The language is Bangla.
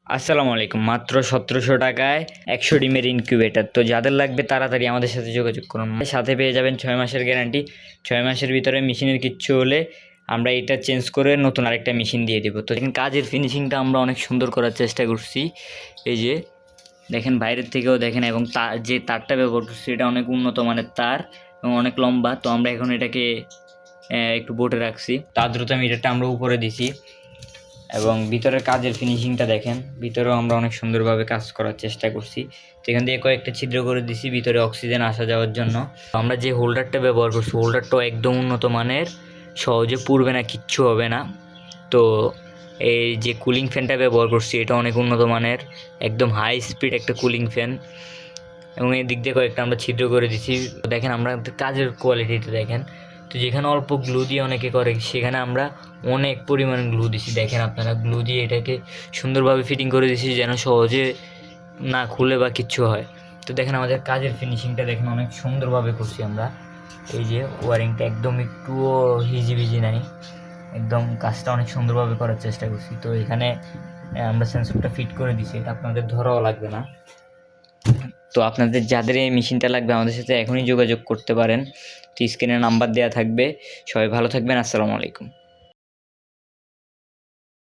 আসসালামু আলাইকুম। মাত্র ১৭০০ টাকায় ১০০ ডিমের ইনকিউবেটর। তো যাদের লাগবে তাড়াতাড়ি আমাদের সাথে যোগাযোগ করুন। সাথে পেয়ে যাবেন ৬ মাসের গ্যারান্টি। ৬ মাসের ভিতরে মেশিনের কিচ্ছু হলে আমরা এটা চেঞ্জ করে নতুন আরেকটা মেশিন দিয়ে দেবো। তো দেখেন কাজের ফিনিশিংটা আমরা অনেক সুন্দর করার চেষ্টা করছি। এই যে দেখেন বাইরের থেকেও দেখেন, এবং যে তারটা ব্যবহার করছি এটা অনেক উন্নত মানের তার এবং অনেক লম্বা। তো আমরা এখন এটাকে একটু বোটে রাখছি। তো আর্দ্রতা মিটারটা আমরা উপরে দিছি এবং ভিতরের কাজের ফিনিশিংটা দেখেন। ভিতরেও আমরা অনেক সুন্দরভাবে কাজ করার চেষ্টা করছি। তো এখান থেকে কয়েকটা ছিদ্র করে দিছি ভিতরে অক্সিজেন আসা যাওয়ার জন্য। আমরা যে হোল্ডারটা ব্যবহার করছি হোল্ডারটাও একদম উন্নত মানের, সহজে পুড়বে না, কিচ্ছু হবে না। তো এই যে কুলিং ফ্যানটা ব্যবহার করছি এটা অনেক উন্নত মানের, একদম হাই স্পিড একটা কুলিং ফ্যান, এবং এই দিক দিয়ে কয়েকটা আমরা ছিদ্র করে দিছি। দেখেন আমরা কাজের কোয়ালিটিটা দেখেন। তো যেখানে অল্প গ্লু দিয়ে অনেকে করে সেখানে আমরা অনেক পরিমাণ গ্লু দিছি। দেখেন আপনারা, গ্লু দিয়ে এটাকে সুন্দরভাবে ফিটিং করে দিছি যেন সহজে না খুলে বা কিচ্ছু হয়। তো দেখেন আমাদের কাজের ফিনিশিংটা দেখেন, অনেক সুন্দরভাবে করছি আমরা। এই যে ওয়ারিংটা একদম একটুও হিজিবিজি নাই, একদম কাজটা অনেক সুন্দরভাবে করার চেষ্টা করছি। তো এখানে আমরা সেন্সরটা ফিট করে দিছি, এটা আপনাদের ধরাও লাগবে না। তো আপনাদের যাদের এই মেশিনটা লাগবে আমাদের সাথে এখনই যোগাযোগ করতে পারেন। তো স্ক্রিনে নাম্বার দেওয়া থাকবে। সবাই ভালো থাকবেন। আসসালামু আলাইকুম।